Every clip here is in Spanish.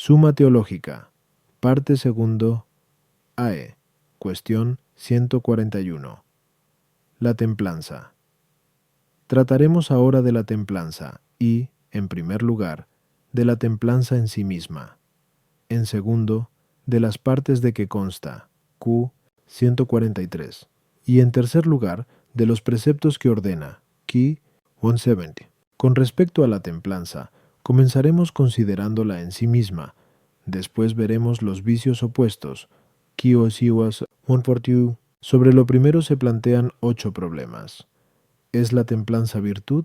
Suma teológica. Parte segundo. AE. Cuestión 141. La templanza. Trataremos ahora de la templanza y, en primer lugar, de la templanza en sí misma. En segundo, de las partes de que consta, Q 143. Y en tercer lugar, de los preceptos que ordena, Q 170. Con respecto a la templanza, comenzaremos considerándola en sí misma. Después veremos los vicios opuestos, Q 142. Sobre lo primero se plantean 8 problemas. ¿Es la templanza virtud?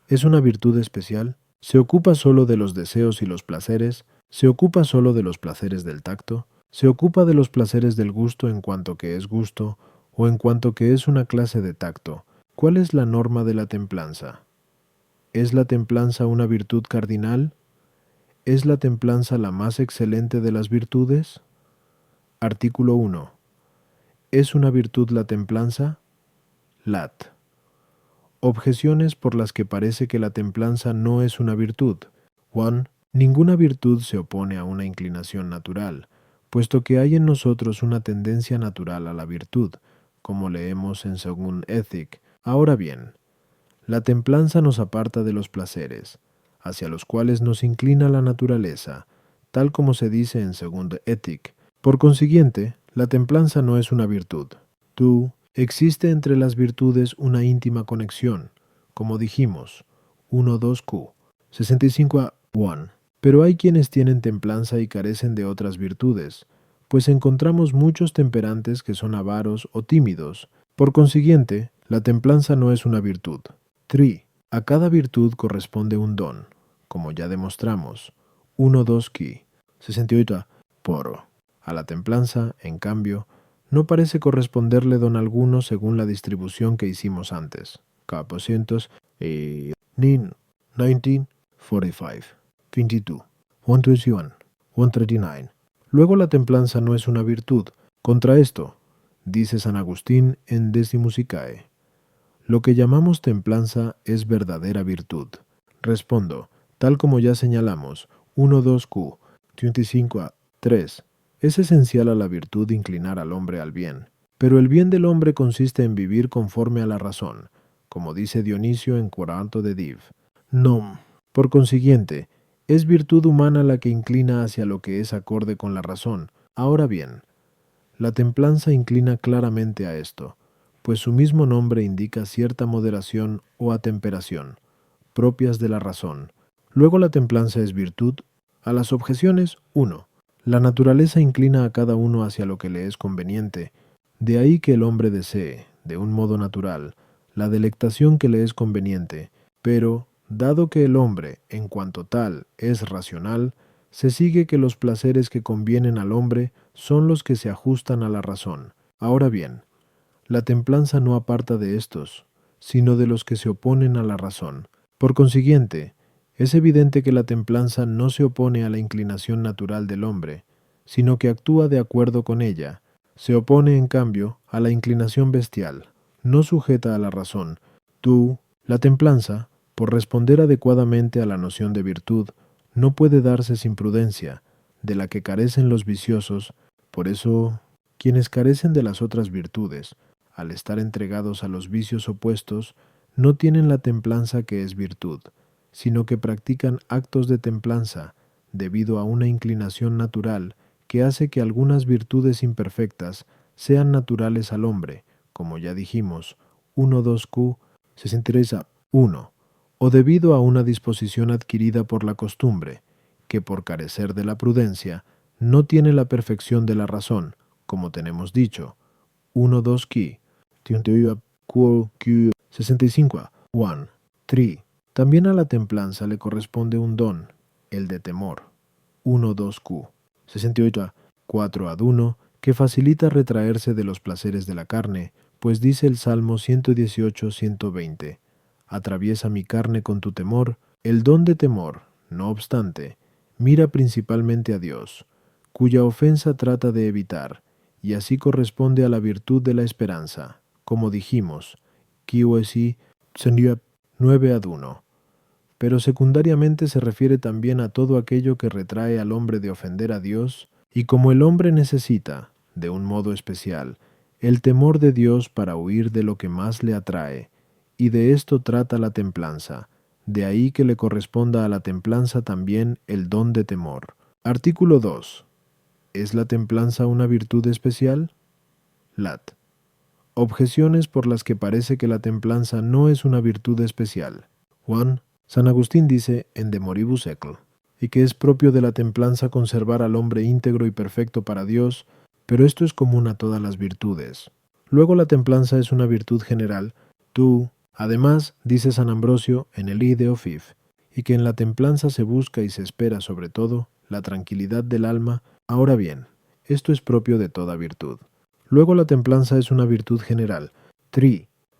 ¿Es una virtud especial? ¿Se ocupa solo de los deseos y los placeres? ¿Se ocupa solo de los placeres del tacto? ¿Se ocupa de los placeres del gusto en cuanto que es gusto o en cuanto que es una clase de tacto? ¿Cuál es la norma de la templanza? ¿Es la templanza una virtud cardinal? ¿Es la templanza la más excelente de las virtudes? Artículo 1. ¿Es una virtud la templanza? Lat. Objeciones por las que parece que la templanza no es una virtud. 1. Ninguna virtud se opone a una inclinación natural, puesto que hay en nosotros una tendencia natural a la virtud, como leemos en Según Ethic. Ahora bien, la templanza nos aparta de los placeres, hacia los cuales nos inclina la naturaleza, tal como se dice en Según Ethic. Por consiguiente, la templanza no es una virtud. 2. Existe entre las virtudes una íntima conexión, como dijimos, 1.2q, 65a1. Pero hay quienes tienen templanza y carecen de otras virtudes, pues encontramos muchos temperantes que son avaros o tímidos. Por consiguiente, la templanza no es una virtud. 3. A cada virtud corresponde un don, como ya demostramos, 1.2q, 68a poro. A la templanza, en cambio, no parece corresponderle don alguno según la distribución que hicimos antes. K% Nin 1945 22 121 139. Luego la templanza no es una virtud. Contra esto, dice San Agustín en De Musicae, lo que llamamos templanza es verdadera virtud. Respondo, tal como ya señalamos, 1.2q 25a3. Es esencial a la virtud inclinar al hombre al bien, pero el bien del hombre consiste en vivir conforme a la razón, como dice Dionisio en Coranto de Div. Nom. Por consiguiente, es virtud humana la que inclina hacia lo que es acorde con la razón. Ahora bien, la templanza inclina claramente a esto, pues su mismo nombre indica cierta moderación o atemperación, propias de la razón. Luego la templanza es virtud. A las objeciones, 1. La naturaleza inclina a cada uno hacia lo que le es conveniente, de ahí que el hombre desee, de un modo natural, la delectación que le es conveniente, pero, dado que el hombre, en cuanto tal, es racional, se sigue que los placeres que convienen al hombre son los que se ajustan a la razón. Ahora bien, la templanza no aparta de estos, sino de los que se oponen a la razón. Por consiguiente, es evidente que la templanza no se opone a la inclinación natural del hombre, sino que actúa de acuerdo con ella. Se opone, en cambio, a la inclinación bestial, no sujeta a la razón. La templanza, por responder adecuadamente a la noción de virtud, no puede darse sin prudencia, de la que carecen los viciosos. Por eso, quienes carecen de las otras virtudes, al estar entregados a los vicios opuestos, no tienen la templanza que es virtud, sino que practican actos de templanza debido a una inclinación natural que hace que algunas virtudes imperfectas sean naturales al hombre, como ya dijimos, 1.2q 63a1, o debido a una disposición adquirida por la costumbre, que por carecer de la prudencia no tiene la perfección de la razón, como tenemos dicho, 1.2q 65a1, 3. También a la templanza le corresponde un don, el de temor, 1.2q 68a4ad1, que facilita retraerse de los placeres de la carne, pues dice el Salmo 118-120, atraviesa mi carne con tu temor. El don de temor, no obstante, mira principalmente a Dios, cuya ofensa trata de evitar, y así corresponde a la virtud de la esperanza, como dijimos, QSI 9ad1. pero secundariamente se refiere también a todo aquello que retrae al hombre de ofender a Dios, y como el hombre necesita, de un modo especial, el temor de Dios para huir de lo que más le atrae, y de esto trata la templanza, de ahí que le corresponda a la templanza también el don de temor. Artículo 2. ¿Es la templanza una virtud especial? Lat. Objeciones por las que parece que la templanza no es una virtud especial. 1. San Agustín dice en De Moribus Eccl, y que es propio de la templanza conservar al hombre íntegro y perfecto para Dios, pero esto es común a todas las virtudes. Luego la templanza es una virtud general. Además, dice San Ambrosio en el I de Ofif, y que en la templanza se busca y se espera sobre todo la tranquilidad del alma. Ahora bien, esto es propio de toda virtud. Luego la templanza es una virtud general.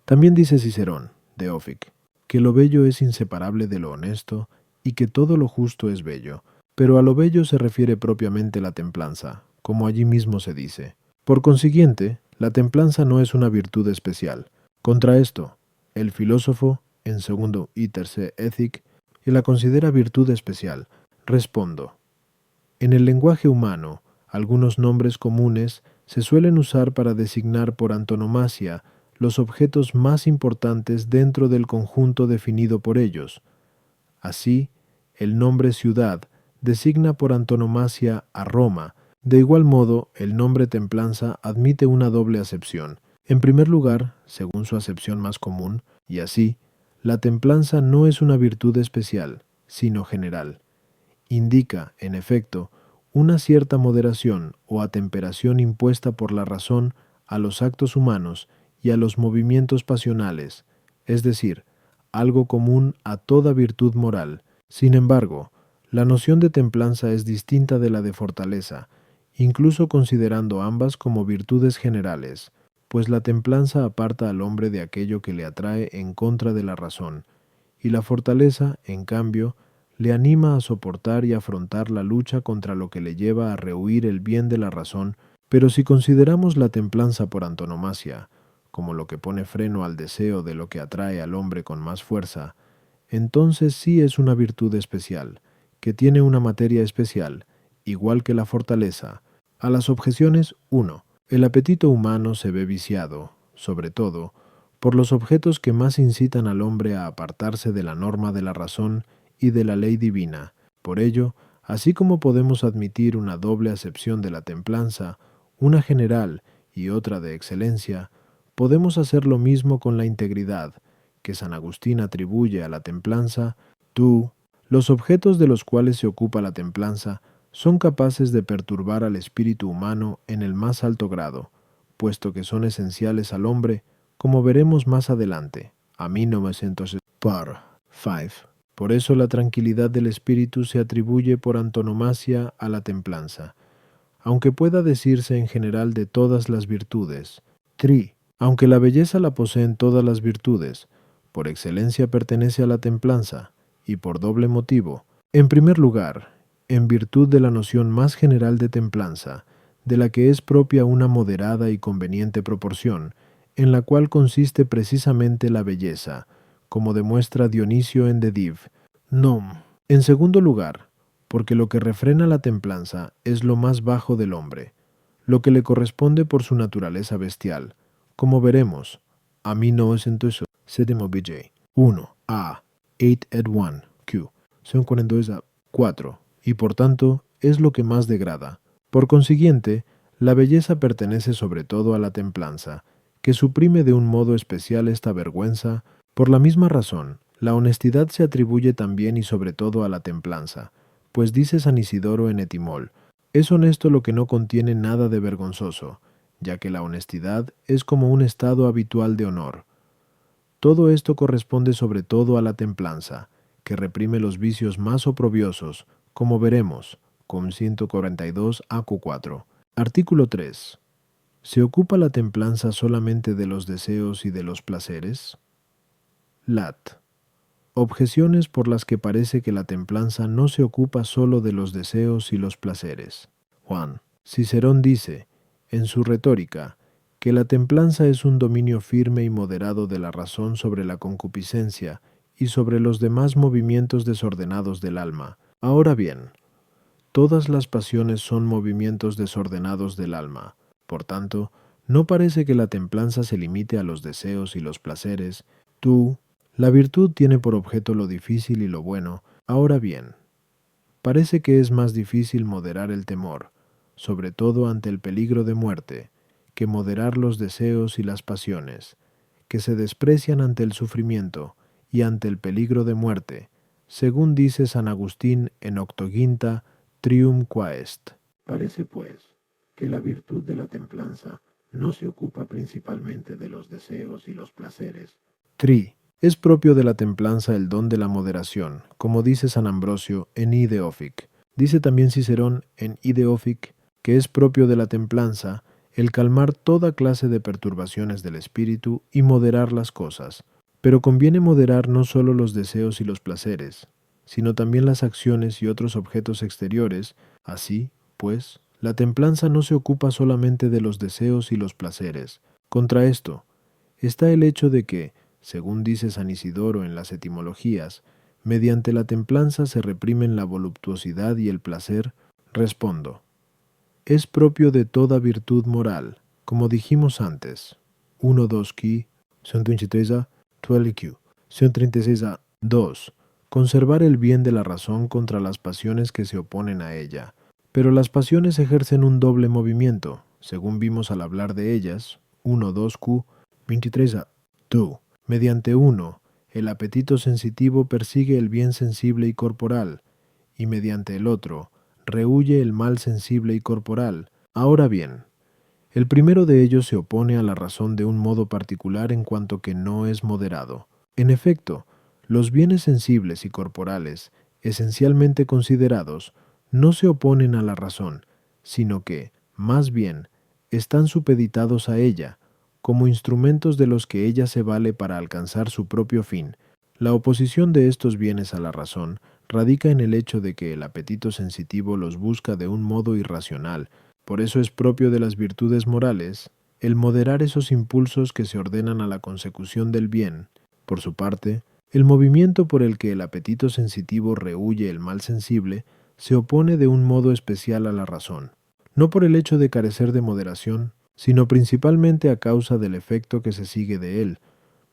También dice Cicerón, de Ofic, que lo bello es inseparable de lo honesto y que todo lo justo es bello, pero a lo bello se refiere propiamente la templanza, como allí mismo se dice. Por consiguiente, la templanza no es una virtud especial. Contra esto, el filósofo, en segundo y tercer Ethic, y la considera virtud especial. Respondo. En el lenguaje humano, algunos nombres comunes se suelen usar para designar por antonomasia los objetos más importantes dentro del conjunto definido por ellos. Así, el nombre ciudad designa por antonomasia a Roma. De igual modo, el nombre templanza admite una doble acepción. En primer lugar, según su acepción más común, y así, la templanza no es una virtud especial, sino general. Indica, en efecto, una cierta moderación o atemperación impuesta por la razón a los actos humanos y a los movimientos pasionales, es decir, algo común a toda virtud moral. Sin embargo, la noción de templanza es distinta de la de fortaleza, incluso considerando ambas como virtudes generales, pues la templanza aparta al hombre de aquello que le atrae en contra de la razón, y la fortaleza, en cambio, le anima a soportar y afrontar la lucha contra lo que le lleva a rehuir el bien de la razón. Pero si consideramos la templanza por antonomasia, como lo que pone freno al deseo de lo que atrae al hombre con más fuerza, entonces sí es una virtud especial, que tiene una materia especial, igual que la fortaleza. A las objeciones 1. El apetito humano se ve viciado, sobre todo, por los objetos que más incitan al hombre a apartarse de la norma de la razón y de la ley divina. Por ello, así como podemos admitir una doble acepción de la templanza, una general y otra de excelencia, podemos hacer lo mismo con la integridad, que San Agustín atribuye a la templanza. Los objetos de los cuales se ocupa la templanza son capaces de perturbar al espíritu humano en el más alto grado, puesto que son esenciales al hombre, como veremos más adelante. A 1900 par 5. Por eso la tranquilidad del espíritu se atribuye por antonomasia a la templanza, aunque pueda decirse en general de todas las virtudes. Aunque la belleza la poseen todas las virtudes, por excelencia pertenece a la templanza, y por doble motivo. En primer lugar, en virtud de la noción más general de templanza, de la que es propia una moderada y conveniente proporción, en la cual consiste precisamente la belleza, como demuestra Dionisio en de Div. En segundo lugar, porque lo que refrena la templanza es lo más bajo del hombre, lo que le corresponde por su naturaleza bestial, como veremos. A 1900 BJ 1 A 8 ed 1 Q son 42 a 4, y por tanto es lo que más degrada. Por consiguiente, la belleza pertenece sobre todo a la templanza, que suprime de un modo especial esta vergüenza. Por la misma razón, la honestidad se atribuye también y sobre todo a la templanza, pues dice San Isidoro en Etimol, es honesto lo que no contiene nada de vergonzoso, ya que la honestidad es como un estado habitual de honor. Todo esto corresponde sobre todo a la templanza, que reprime los vicios más oprobiosos, como veremos, con 142 AQ4. Artículo 3. ¿Se ocupa la templanza solamente de los deseos y de los placeres? Lat. Objeciones por las que parece que la templanza no se ocupa solo de los deseos y los placeres. Cicerón dice, en su Retórica, que la templanza es un dominio firme y moderado de la razón sobre la concupiscencia y sobre los demás movimientos desordenados del alma. Ahora bien, todas las pasiones son movimientos desordenados del alma. Por tanto, no parece que la templanza se limite a los deseos y los placeres. La virtud tiene por objeto lo difícil y lo bueno. Ahora bien, parece que es más difícil moderar el temor, sobre todo ante el peligro de muerte, que moderar los deseos y las pasiones, que se desprecian ante el sufrimiento y ante el peligro de muerte, según dice San Agustín en Octoginta Trium Quaest. Parece, pues, que la virtud de la templanza no se ocupa principalmente de los deseos y los placeres. Es propio de la templanza el don de la moderación, como dice San Ambrosio en Ide Offic. Dice también Cicerón en Ide Offic que es propio de la templanza el calmar toda clase de perturbaciones del espíritu y moderar las cosas. Pero conviene moderar no solo los deseos y los placeres, sino también las acciones y otros objetos exteriores. Así, pues, la templanza no se ocupa solamente de los deseos y los placeres. Contra esto, está el hecho de que, según dice San Isidoro en las Etimologías, mediante la templanza se reprimen la voluptuosidad y el placer. Respondo, es propio de toda virtud moral, como dijimos antes. 1-2 qui, 123a, 12 q, 136a, 2. Conservar el bien de la razón contra las pasiones que se oponen a ella. Pero las pasiones ejercen un doble movimiento, según vimos al hablar de ellas. 1-2 q, 23a, 2. Mediante uno, el apetito sensitivo persigue el bien sensible y corporal, y mediante el otro, rehúye el mal sensible y corporal. Ahora bien, el primero de ellos se opone a la razón de un modo particular en cuanto que no es moderado. En efecto, los bienes sensibles y corporales, esencialmente considerados, no se oponen a la razón, sino que, más bien, están supeditados a ella, como instrumentos de los que ella se vale para alcanzar su propio fin. La oposición de estos bienes a la razón radica en el hecho de que el apetito sensitivo los busca de un modo irracional. Por eso es propio de las virtudes morales el moderar esos impulsos que se ordenan a la consecución del bien. Por su parte, el movimiento por el que el apetito sensitivo rehúye el mal sensible se opone de un modo especial a la razón, no por el hecho de carecer de moderación, sino principalmente a causa del efecto que se sigue de él,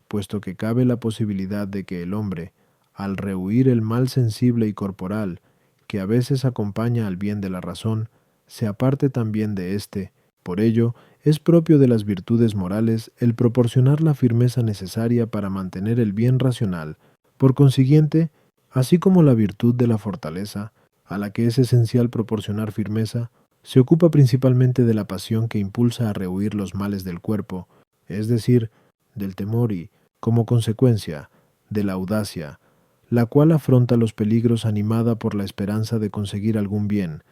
puesto que cabe la posibilidad de que el hombre, al rehuir el mal sensible y corporal, que a veces acompaña al bien de la razón, se aparte también de éste. Por ello, es propio de las virtudes morales el proporcionar la firmeza necesaria para mantener el bien racional. Por consiguiente, así como la virtud de la fortaleza, a la que es esencial proporcionar firmeza, se ocupa principalmente de la pasión que impulsa a rehuir los males del cuerpo, es decir, del temor y, como consecuencia, de la audacia, la cual afronta los peligros animada por la esperanza de conseguir algún bien.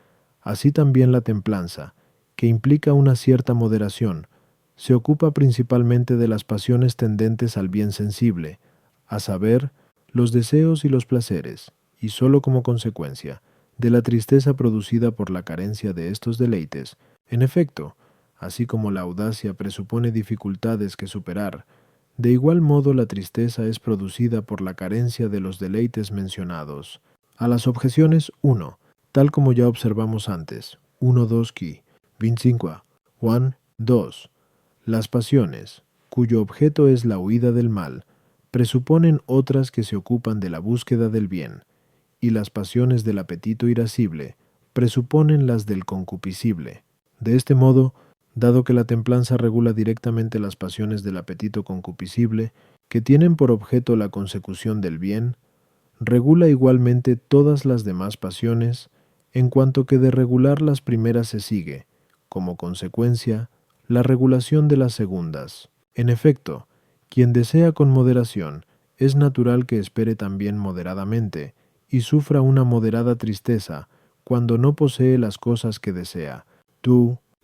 Así también la templanza, que implica una cierta moderación, se ocupa principalmente de las pasiones tendentes al bien sensible, a saber, los deseos y los placeres, y sólo como consecuencia, de la tristeza producida por la carencia de estos deleites. En efecto, así como la audacia presupone dificultades que superar, de igual modo la tristeza es producida por la carencia de los deleites mencionados. A las objeciones 1, tal como ya observamos antes, 1-2 qui, 25a, 1-2, las pasiones, cuyo objeto es la huida del mal, presuponen otras que se ocupan de la búsqueda del bien, y las pasiones del apetito irascible presuponen las del concupiscible. De este modo, dado que la templanza regula directamente las pasiones del apetito concupiscible, que tienen por objeto la consecución del bien, regula igualmente todas las demás pasiones, en cuanto que de regular las primeras se sigue, como consecuencia, la regulación de las segundas. En efecto, quien desea con moderación, es natural que espere también moderadamente, y sufra una moderada tristeza, cuando no posee las cosas que desea.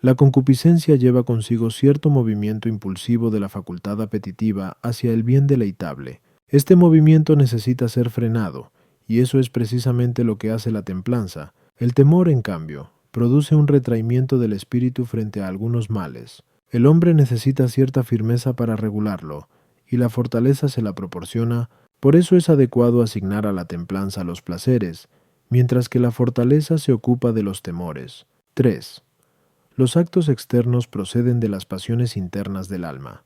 La concupiscencia lleva consigo cierto movimiento impulsivo de la facultad apetitiva hacia el bien deleitable. Este movimiento necesita ser frenado, y eso es precisamente lo que hace la templanza. El temor, en cambio, produce un retraimiento del espíritu frente a algunos males. El hombre necesita cierta firmeza para regularlo, y la fortaleza se la proporciona Por eso es adecuado asignar a la templanza los placeres, mientras que la fortaleza se ocupa de los temores. 3. Los actos externos proceden de las pasiones internas del alma.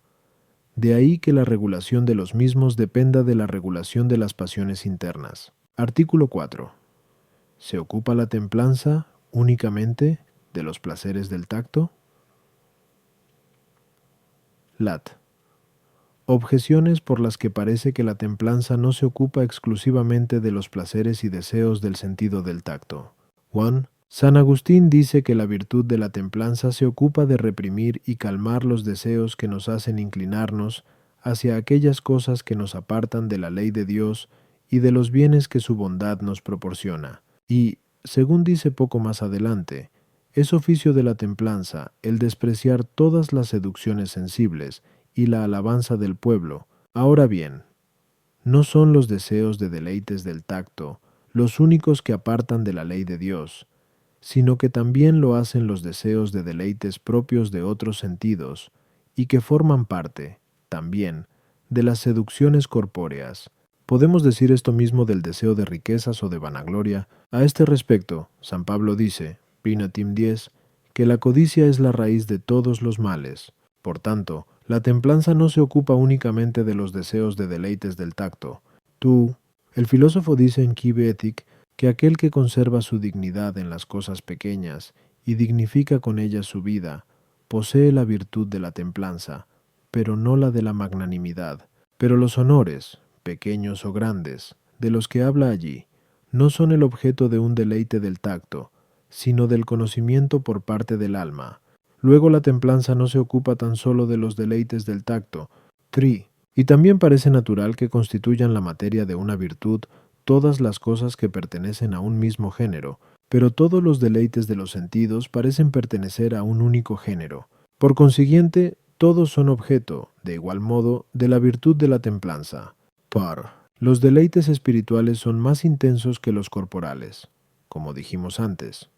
De ahí que la regulación de los mismos dependa de la regulación de las pasiones internas. Artículo 4. ¿Se ocupa la templanza únicamente de los placeres del tacto? Lat. Objeciones por las que parece que la templanza no se ocupa exclusivamente de los placeres y deseos del sentido del tacto. 1. San Agustín dice que la virtud de la templanza se ocupa de reprimir y calmar los deseos que nos hacen inclinarnos hacia aquellas cosas que nos apartan de la ley de Dios y de los bienes que su bondad nos proporciona. Y, según dice poco más adelante, es oficio de la templanza el despreciar todas las seducciones sensibles y la alabanza del pueblo. Ahora bien, no son los deseos de deleites del tacto los únicos que apartan de la ley de Dios, sino que también lo hacen los deseos de deleites propios de otros sentidos y que forman parte, también, de las seducciones corpóreas. Podemos decir esto mismo del deseo de riquezas o de vanagloria. A este respecto, San Pablo dice, Prinatim 10, que la codicia es la raíz de todos los males. Por tanto, la templanza no se ocupa únicamente de los deseos de deleites del tacto. El filósofo dice en Quibe Ethic que aquel que conserva su dignidad en las cosas pequeñas y dignifica con ellas su vida, posee la virtud de la templanza, pero no la de la magnanimidad. Pero los honores, pequeños o grandes, de los que habla allí, no son el objeto de un deleite del tacto, sino del conocimiento por parte del alma. Luego la templanza no se ocupa tan solo de los deleites del tacto. 3. Y también parece natural que constituyan la materia de una virtud todas las cosas que pertenecen a un mismo género, pero todos los deleites de los sentidos parecen pertenecer a un único género. Por consiguiente, todos son objeto, de igual modo, de la virtud de la templanza. Los deleites espirituales son más intensos que los corporales, como dijimos antes.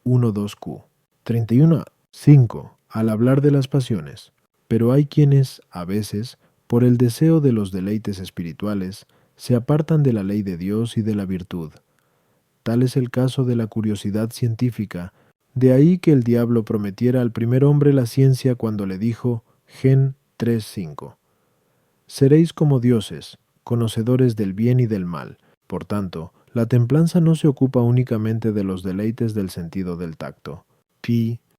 1.2q. 31. 5. Al hablar de las pasiones. Pero hay quienes, a veces, por el deseo de los deleites espirituales, se apartan de la ley de Dios y de la virtud. Tal es el caso de la curiosidad científica, de ahí que el diablo prometiera al primer hombre la ciencia cuando le dijo, Gen 3.5, seréis como dioses, conocedores del bien y del mal. Por tanto, la templanza no se ocupa únicamente de los deleites del sentido del tacto.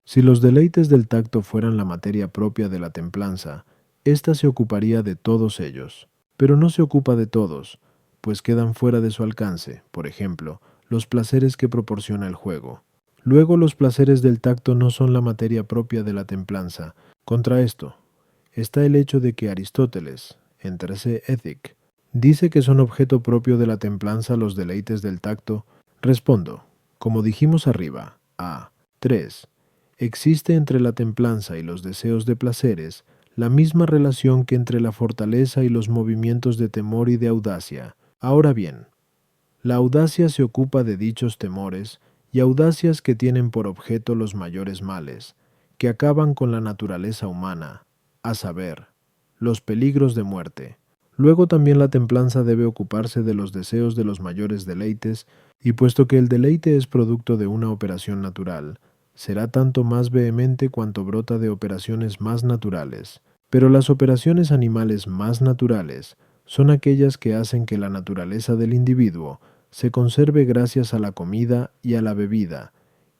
Si los deleites del tacto fueran la materia propia de la templanza, ésta se ocuparía de todos ellos. Pero no se ocupa de todos, pues quedan fuera de su alcance, por ejemplo, los placeres que proporciona el juego. Luego los placeres del tacto no son la materia propia de la templanza. Contra esto, está el hecho de que Aristóteles, en Terce Ethic, dice que son objeto propio de la templanza los deleites del tacto. Respondo, como dijimos arriba, a 3. Existe entre la templanza y los deseos de placeres la misma relación que entre la fortaleza y los movimientos de temor y de audacia. Ahora bien, la audacia se ocupa de dichos temores y audacias que tienen por objeto los mayores males, que acaban con la naturaleza humana, a saber, los peligros de muerte. Luego también la templanza debe ocuparse de los deseos de los mayores deleites, y puesto que el deleite es producto de una operación natural, será tanto más vehemente cuanto brota de operaciones más naturales. Pero las operaciones animales más naturales son aquellas que hacen que la naturaleza del individuo se conserve gracias a la comida y a la bebida,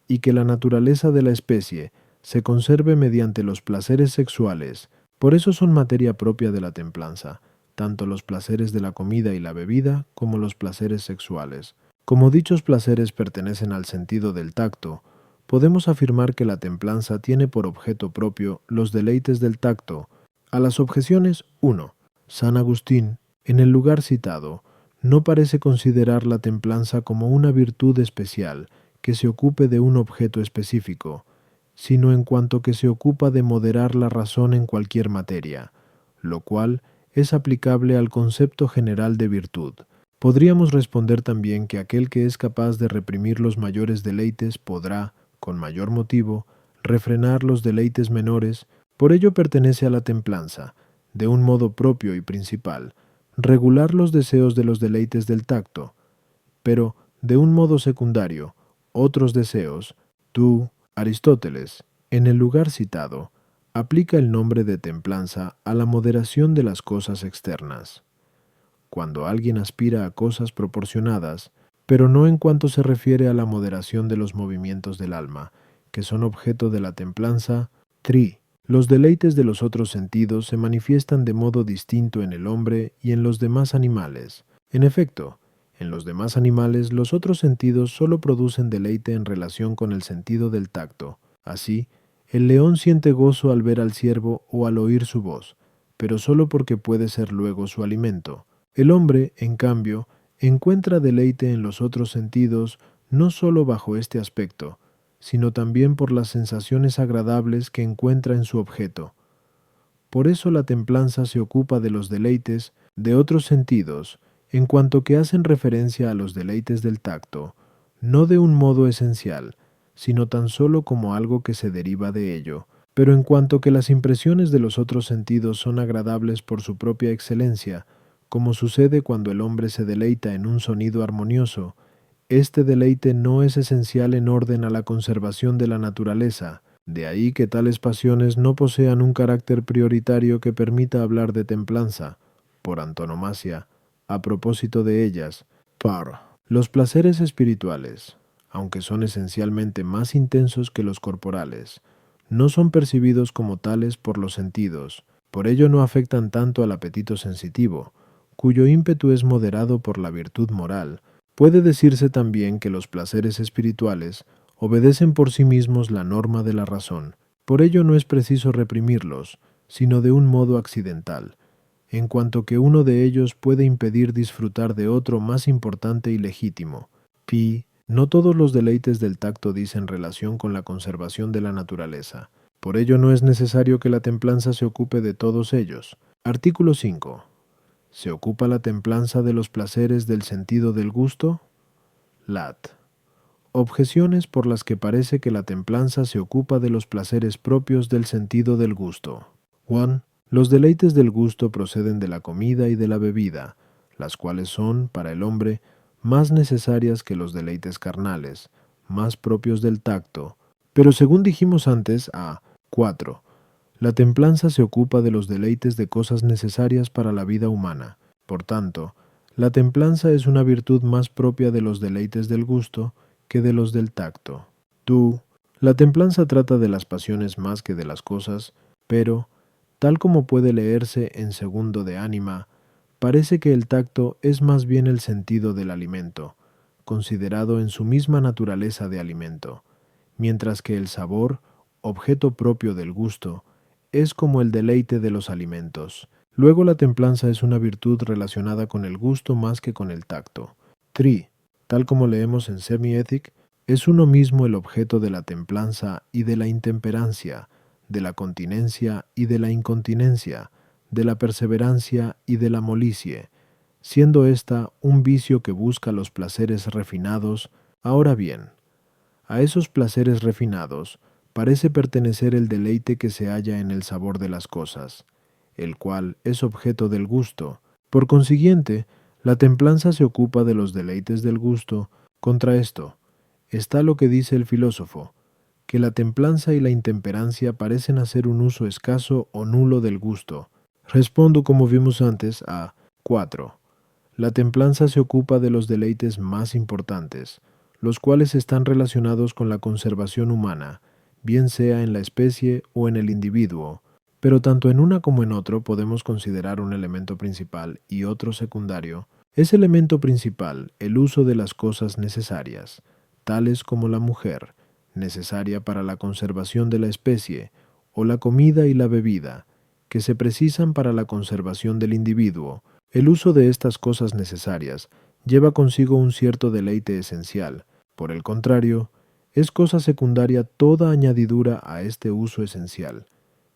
y que la naturaleza de la especie se conserve mediante los placeres sexuales. Por eso son materia propia de la templanza, tanto los placeres de la comida y la bebida como los placeres sexuales. Como dichos placeres pertenecen al sentido del tacto, podemos afirmar que la templanza tiene por objeto propio los deleites del tacto. A las objeciones, 1. San Agustín, en el lugar citado, no parece considerar la templanza como una virtud especial que se ocupe de un objeto específico, sino en cuanto que se ocupa de moderar la razón en cualquier materia, lo cual es aplicable al concepto general de virtud. Podríamos responder también que aquel que es capaz de reprimir los mayores deleites podrá, con mayor motivo, refrenar los deleites menores. Por ello pertenece a la templanza, de un modo propio y principal, regular los deseos de los deleites del tacto, pero, de un modo secundario, otros deseos, tú, Aristóteles, en el lugar citado, aplica el nombre de templanza a la moderación de las cosas externas. Cuando alguien aspira a cosas proporcionadas, pero no en cuanto se refiere a la moderación de los movimientos del alma, que son objeto de la templanza, los deleites de los otros sentidos se manifiestan de modo distinto en el hombre y en los demás animales. En efecto, en los demás animales los otros sentidos solo producen deleite en relación con el sentido del tacto. Así, el león siente gozo al ver al ciervo o al oír su voz, pero solo porque puede ser luego su alimento. El hombre, en cambio, encuentra deleite en los otros sentidos no solo bajo este aspecto, sino también por las sensaciones agradables que encuentra en su objeto. Por eso la templanza se ocupa de los deleites de otros sentidos, en cuanto que hacen referencia a los deleites del tacto, no de un modo esencial, sino tan solo como algo que se deriva de ello, pero en cuanto que las impresiones de los otros sentidos son agradables por su propia excelencia, como sucede cuando el hombre se deleita en un sonido armonioso, este deleite no es esencial en orden a la conservación de la naturaleza, de ahí que tales pasiones no posean un carácter prioritario que permita hablar de templanza, por antonomasia, a propósito de ellas, los placeres espirituales, aunque son esencialmente más intensos que los corporales, no son percibidos como tales por los sentidos, por ello no afectan tanto al apetito sensitivo, cuyo ímpetu es moderado por la virtud moral. Puede decirse también que los placeres espirituales obedecen por sí mismos la norma de la razón, por ello no es preciso reprimirlos, sino de un modo accidental, en cuanto que uno de ellos puede impedir disfrutar de otro más importante y legítimo. No todos los deleites del tacto dicen relación con la conservación de la naturaleza, por ello no es necesario que la templanza se ocupe de todos ellos. Artículo 5. ¿Se ocupa la templanza de los placeres del sentido del gusto? Lat. Objeciones por las que parece que la templanza se ocupa de los placeres propios del sentido del gusto. 1. Los deleites del gusto proceden de la comida y de la bebida, las cuales son, para el hombre, más necesarias que los deleites carnales, más propios del tacto. Pero según dijimos antes, 4. La templanza se ocupa de los deleites de cosas necesarias para la vida humana. Por tanto, la templanza es una virtud más propia de los deleites del gusto que de los del tacto. La templanza trata de las pasiones más que de las cosas, pero, tal como puede leerse en segundo de ánima, parece que el tacto es más bien el sentido del alimento, considerado en su misma naturaleza de alimento, mientras que el sabor, objeto propio del gusto, es como el deleite de los alimentos. Luego la templanza es una virtud relacionada con el gusto más que con el tacto. Tal como leemos en Semi-Ethic, es uno mismo el objeto de la templanza y de la intemperancia, de la continencia y de la incontinencia, de la perseverancia y de la molicie, siendo ésta un vicio que busca los placeres refinados. Ahora bien, a esos placeres refinados parece pertenecer el deleite que se halla en el sabor de las cosas, el cual es objeto del gusto. Por consiguiente, la templanza se ocupa de los deleites del gusto. Contra esto está lo que dice el filósofo, que la templanza y la intemperancia parecen hacer un uso escaso o nulo del gusto. Respondo, como vimos antes, 4. La templanza se ocupa de los deleites más importantes, los cuales están relacionados con la conservación humana, bien sea en la especie o en el individuo, pero tanto en una como en otro podemos considerar un elemento principal y otro secundario. Es elemento principal el uso de las cosas necesarias, tales como la mujer, necesaria para la conservación de la especie, o la comida y la bebida, que se precisan para la conservación del individuo. El uso de estas cosas necesarias lleva consigo un cierto deleite esencial. Por el contrario, es cosa secundaria toda añadidura a este uso esencial,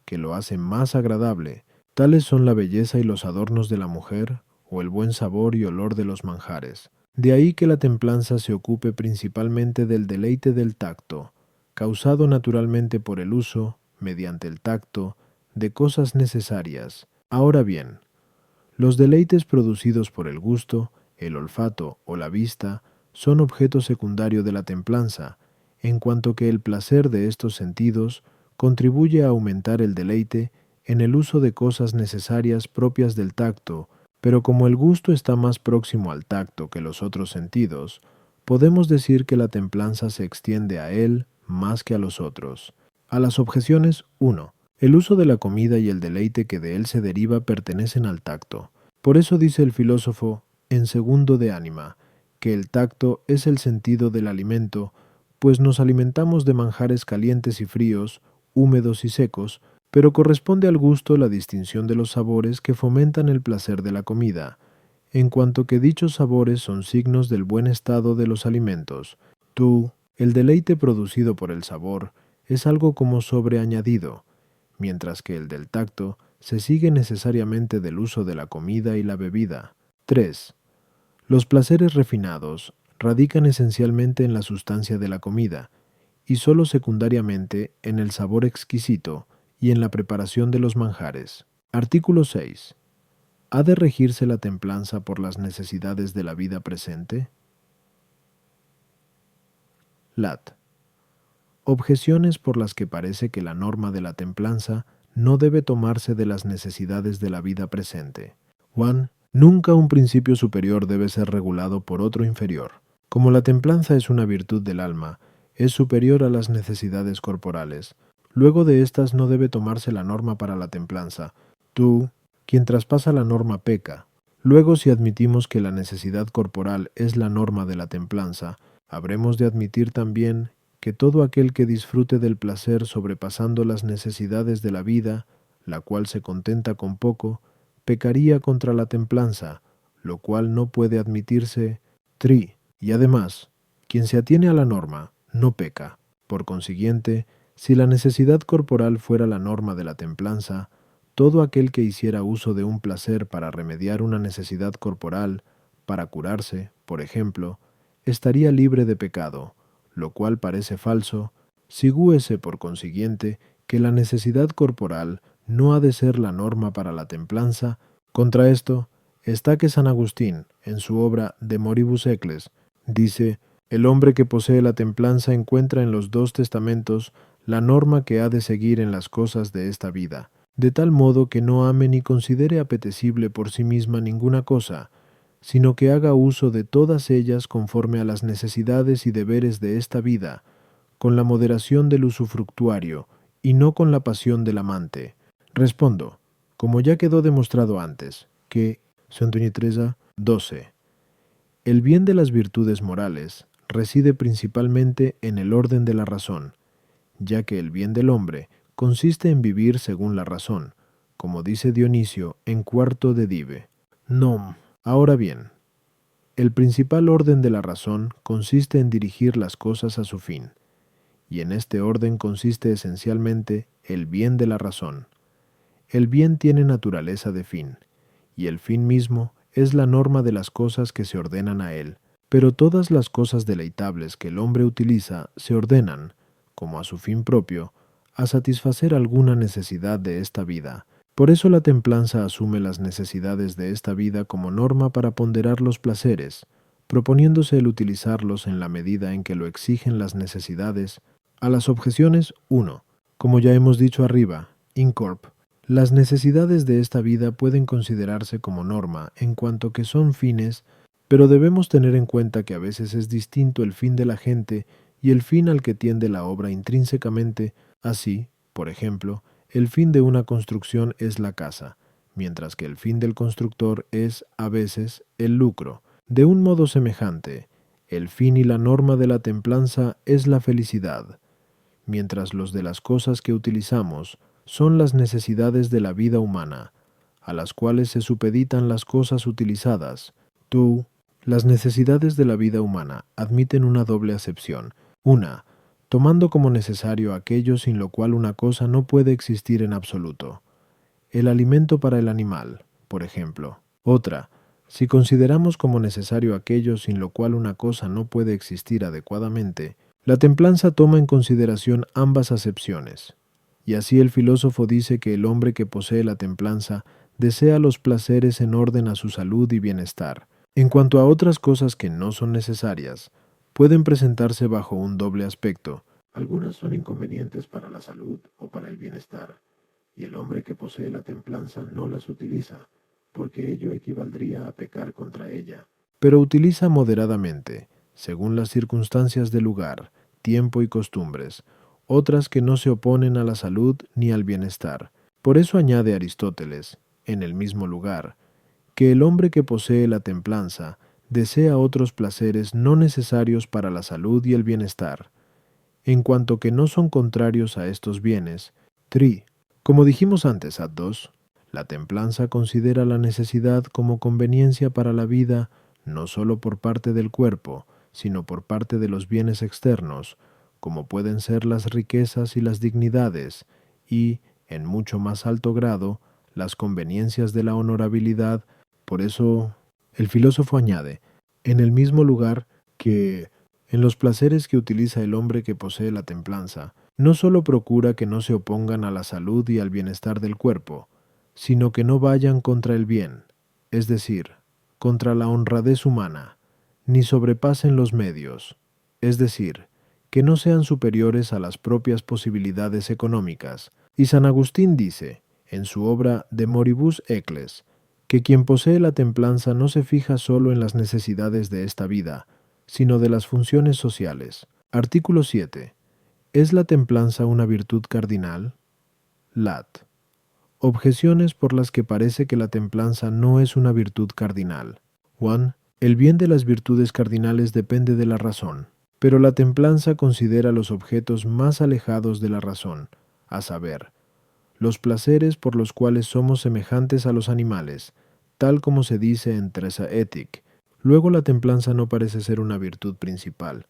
que lo hace más agradable. Tales son la belleza y los adornos de la mujer, o el buen sabor y olor de los manjares. De ahí que la templanza se ocupe principalmente del deleite del tacto, causado naturalmente por el uso, mediante el tacto, de cosas necesarias. Ahora bien, Los deleites producidos por el gusto, el olfato o la vista son objeto secundario de la templanza, en cuanto que el placer de estos sentidos contribuye a aumentar el deleite en el uso de cosas necesarias propias del tacto, pero como el gusto está más próximo al tacto que los otros sentidos, podemos decir que la templanza se extiende a él más que a los otros. A las objeciones 1. El uso de la comida y el deleite que de él se deriva pertenecen al tacto. Por eso dice el filósofo, en segundo de ánima, que el tacto es el sentido del alimento, pues nos alimentamos de manjares calientes y fríos, húmedos y secos, pero corresponde al gusto la distinción de los sabores que fomentan el placer de la comida, en cuanto que dichos sabores son signos del buen estado de los alimentos. El deleite producido por el sabor es algo como sobreañadido, mientras que el del tacto se sigue necesariamente del uso de la comida y la bebida. 3. Los placeres refinados radican esencialmente en la sustancia de la comida, y sólo secundariamente en el sabor exquisito y en la preparación de los manjares. Artículo 6. ¿Ha de regirse la templanza por las necesidades de la vida presente? Lat. Objeciones por las que parece que la norma de la templanza no debe tomarse de las necesidades de la vida presente. 1. Nunca un principio superior debe ser regulado por otro inferior. Como la templanza es una virtud del alma, es superior a las necesidades corporales. Luego de estas no debe tomarse la norma para la templanza. Quien traspasa la norma peca. Luego, si admitimos que la necesidad corporal es la norma de la templanza, habremos de admitir también que todo aquel que disfrute del placer sobrepasando las necesidades de la vida, la cual se contenta con poco, pecaría contra la templanza, lo cual no puede admitirse. Y además, quien se atiene a la norma no peca. Por consiguiente, si la necesidad corporal fuera la norma de la templanza, todo aquel que hiciera uso de un placer para remediar una necesidad corporal, para curarse, por ejemplo, estaría libre de pecado, lo cual parece falso, sigúese por consiguiente que la necesidad corporal no ha de ser la norma para la templanza. Contra esto está que San Agustín, en su obra De Moribus Eccles, dice: el hombre que posee la templanza encuentra en los dos testamentos la norma que ha de seguir en las cosas de esta vida, de tal modo que no ame ni considere apetecible por sí misma ninguna cosa, sino que haga uso de todas ellas conforme a las necesidades y deberes de esta vida, con la moderación del usufructuario, y no con la pasión del amante. Respondo, como ya quedó demostrado antes, que 12. El bien de las virtudes morales reside principalmente en el orden de la razón, ya que el bien del hombre consiste en vivir según la razón, como dice Dionisio en Cuarto de Dive. Ahora bien, el principal orden de la razón consiste en dirigir las cosas a su fin, y en este orden consiste esencialmente el bien de la razón. El bien tiene naturaleza de fin, y el fin mismo es la norma de las cosas que se ordenan a él, pero todas las cosas deleitables que el hombre utiliza se ordenan, como a su fin propio, a satisfacer alguna necesidad de esta vida. Por eso la templanza asume las necesidades de esta vida como norma para ponderar los placeres, proponiéndose el utilizarlos en la medida en que lo exigen las necesidades. A las objeciones 1. Como ya hemos dicho arriba, Incorp. Las necesidades de esta vida pueden considerarse como norma en cuanto que son fines, pero debemos tener en cuenta que a veces es distinto el fin de la gente y el fin al que tiende la obra intrínsecamente. Así, por ejemplo, el fin de una construcción es la casa, mientras que el fin del constructor es, a veces, el lucro. De un modo semejante, el fin y la norma de la templanza es la felicidad, mientras los de las cosas que utilizamos son las necesidades de la vida humana, a las cuales se supeditan las cosas utilizadas. Las necesidades de la vida humana admiten una doble acepción. Una, tomando como necesario aquello sin lo cual una cosa no puede existir en absoluto. El alimento para el animal, por ejemplo. Otra, si consideramos como necesario aquello sin lo cual una cosa no puede existir adecuadamente. La templanza toma en consideración ambas acepciones. Y así el filósofo dice que el hombre que posee la templanza desea los placeres en orden a su salud y bienestar. En cuanto a otras cosas que no son necesarias, pueden presentarse bajo un doble aspecto. Algunas son inconvenientes para la salud o para el bienestar, y el hombre que posee la templanza no las utiliza, porque ello equivaldría a pecar contra ella. Pero utiliza moderadamente, según las circunstancias del lugar, tiempo y costumbres, otras que no se oponen a la salud ni al bienestar. Por eso añade Aristóteles, en el mismo lugar, que el hombre que posee la templanza desea otros placeres no necesarios para la salud y el bienestar, en cuanto que no son contrarios a estos bienes. Como dijimos antes, ad 2, la templanza considera la necesidad como conveniencia para la vida no sólo por parte del cuerpo, sino por parte de los bienes externos, como pueden ser las riquezas y las dignidades, y, en mucho más alto grado, las conveniencias de la honorabilidad. Por eso, el filósofo añade, en el mismo lugar, que en los placeres que utiliza el hombre que posee la templanza, no sólo procura que no se opongan a la salud y al bienestar del cuerpo, sino que no vayan contra el bien, es decir, contra la honradez humana, ni sobrepasen los medios, es decir, que no sean superiores a las propias posibilidades económicas. Y San Agustín dice, en su obra De Moribus Eccles, que quien posee la templanza no se fija solo en las necesidades de esta vida, sino de las funciones sociales. Artículo 7. ¿Es la templanza una virtud cardinal? Lat. Objeciones por las que parece que la templanza no es una virtud cardinal. 1. El bien de las virtudes cardinales depende de la razón, pero la templanza considera los objetos más alejados de la razón, a saber, los placeres por los cuales somos semejantes a los animales, tal como se dice en Tresa Ethic. Luego la templanza no parece ser una virtud principal.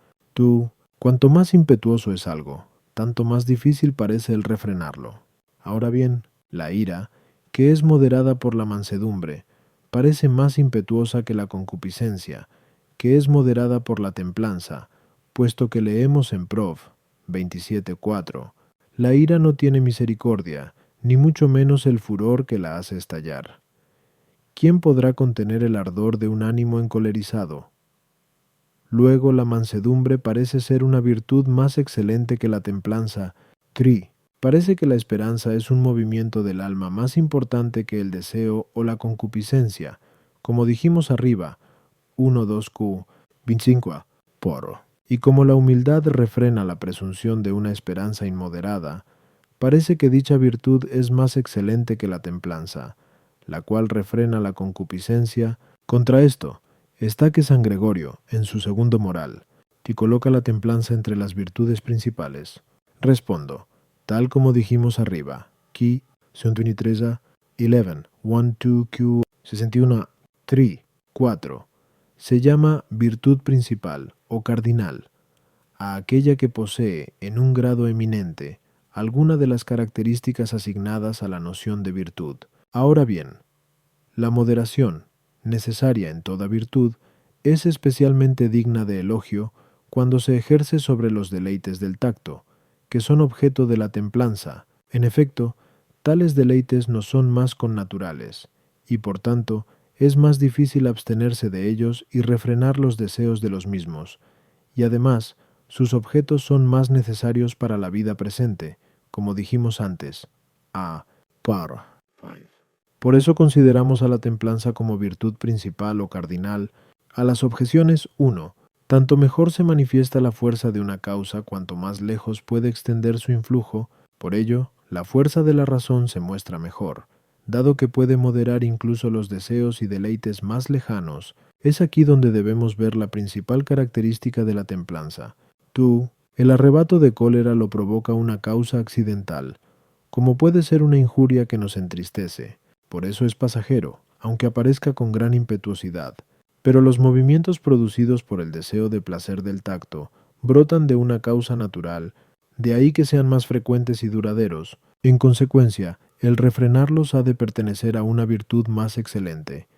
Cuanto más impetuoso es algo, tanto más difícil parece el refrenarlo. Ahora bien, la ira, que es moderada por la mansedumbre, parece más impetuosa que la concupiscencia, que es moderada por la templanza, puesto que leemos en Prov. 27:4, la ira no tiene misericordia, ni mucho menos el furor que la hace estallar. ¿Quién podrá contener el ardor de un ánimo encolerizado? Luego la mansedumbre parece ser una virtud más excelente que la templanza. Parece que la esperanza es un movimiento del alma más importante que el deseo o la concupiscencia, como dijimos arriba, 1-2Q, 25, por. Y como la humildad refrena la presunción de una esperanza inmoderada, parece que dicha virtud es más excelente que la templanza, la cual refrena la concupiscencia. Contra esto está que San Gregorio, en su segundo moral, que coloca la templanza entre las virtudes principales. Respondo, tal como dijimos arriba, Ki 123, 11, 1-2Q 61, 3, 4, se llama virtud principal o cardinal a aquella que posee en un grado eminente alguna de las características asignadas a la noción de virtud. Ahora bien, la moderación, necesaria en toda virtud, es especialmente digna de elogio cuando se ejerce sobre los deleites del tacto, que son objeto de la templanza. En efecto, tales deleites nos son más connaturales, y por tanto es más difícil abstenerse de ellos y refrenar los deseos de los mismos, y además sus objetos son más necesarios para la vida presente, como dijimos antes. Por eso consideramos a la templanza como virtud principal o cardinal. A las objeciones 1. Tanto mejor se manifiesta la fuerza de una causa cuanto más lejos puede extender su influjo, por ello, la fuerza de la razón se muestra mejor, dado que puede moderar incluso los deseos y deleites más lejanos. Es aquí donde debemos ver la principal característica de la templanza. El arrebato de cólera lo provoca una causa accidental, como puede ser una injuria que nos entristece. Por eso es pasajero, aunque aparezca con gran impetuosidad. Pero los movimientos producidos por el deseo de placer del tacto brotan de una causa natural, de ahí que sean más frecuentes y duraderos. En consecuencia, el refrenarlos ha de pertenecer a una virtud más excelente.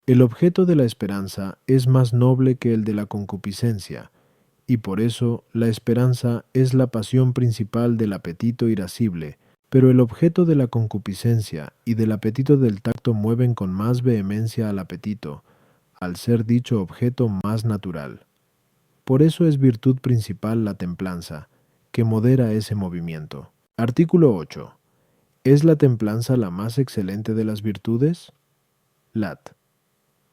El objeto de la esperanza es más noble que el de la concupiscencia, y por eso la esperanza es la pasión principal del apetito irascible, Pero el objeto de la concupiscencia y del apetito del tacto mueven con más vehemencia al apetito, al ser dicho objeto más natural. Por eso es virtud principal la templanza, que modera ese movimiento. Artículo 8. ¿Es la templanza la más excelente de las virtudes? Lat.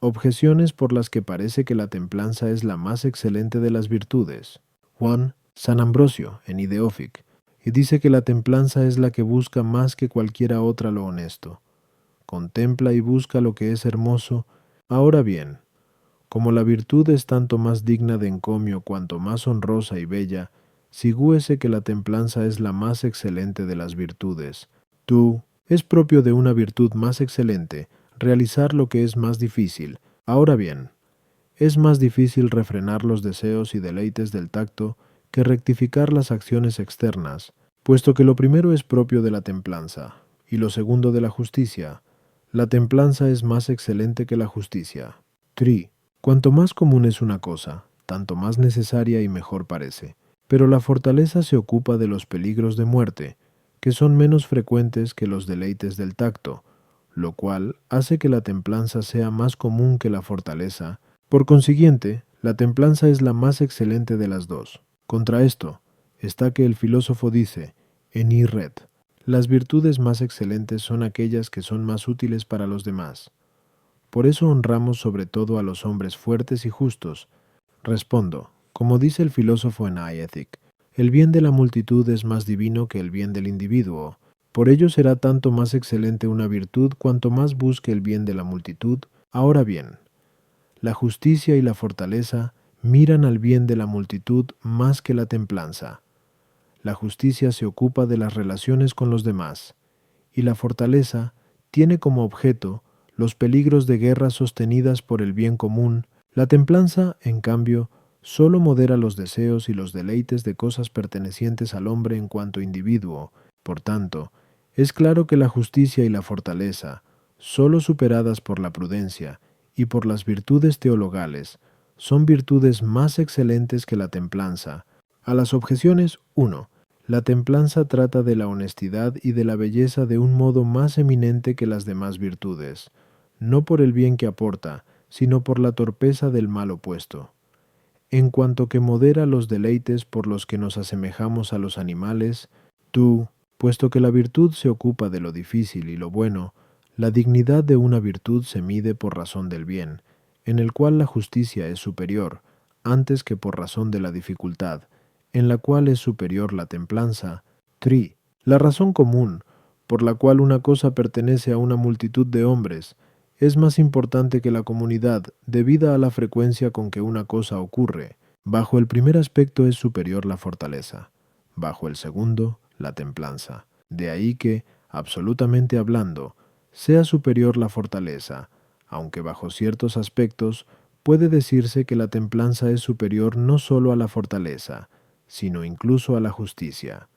Objeciones por las que parece que la templanza es la más excelente de las virtudes. Juan San Ambrosio, en Ideofic, y dice que la templanza es la que busca más que cualquiera otra lo honesto. Contempla y busca lo que es hermoso. Ahora bien, como la virtud es tanto más digna de encomio cuanto más honrosa y bella, sigúese que la templanza es la más excelente de las virtudes. Tú, es propio de una virtud más excelente realizar lo que es más difícil. Ahora bien, es más difícil refrenar los deseos y deleites del tacto que rectificar las acciones externas, puesto que lo primero es propio de la templanza, y lo segundo de la justicia. La templanza es más excelente que la justicia. Tri. Cuanto más común es una cosa, tanto más necesaria y mejor parece. Pero la fortaleza se ocupa de los peligros de muerte, que son menos frecuentes que los deleites del tacto, lo cual hace que la templanza sea más común que la fortaleza. Por consiguiente, la templanza es la más excelente de las dos. Contra esto está que el filósofo dice, en Irred, las virtudes más excelentes son aquellas que son más útiles para los demás. Por eso honramos sobre todo a los hombres fuertes y justos. Respondo, como dice el filósofo en Ethic, el bien de la multitud es más divino que el bien del individuo. Por ello será tanto más excelente una virtud cuanto más busque el bien de la multitud. Ahora bien, la justicia y la fortaleza miran al bien de la multitud más que la templanza. La justicia se ocupa de las relaciones con los demás, y la fortaleza tiene como objeto los peligros de guerras sostenidas por el bien común. La templanza, en cambio, sólo modera los deseos y los deleites de cosas pertenecientes al hombre en cuanto individuo. Por tanto, es claro que la justicia y la fortaleza, sólo superadas por la prudencia y por las virtudes teologales, son virtudes más excelentes que la templanza. A las objeciones 1. La templanza trata de la honestidad y de la belleza de un modo más eminente que las demás virtudes, no por el bien que aporta, sino por la torpeza del mal opuesto. En cuanto que modera los deleites por los que nos asemejamos a los animales, tú, puesto que la virtud se ocupa de lo difícil y lo bueno, la dignidad de una virtud se mide por razón del bien, en el cual la justicia es superior, antes que por razón de la dificultad, en la cual es superior la templanza. Tri. La razón común, por la cual una cosa pertenece a una multitud de hombres, es más importante que la comunidad debida a la frecuencia con que una cosa ocurre. Bajo el primer aspecto es superior la fortaleza, bajo el segundo, la templanza. De ahí que, absolutamente hablando, sea superior la fortaleza, aunque bajo ciertos aspectos puede decirse que la templanza es superior no sólo a la fortaleza, sino incluso a la justicia.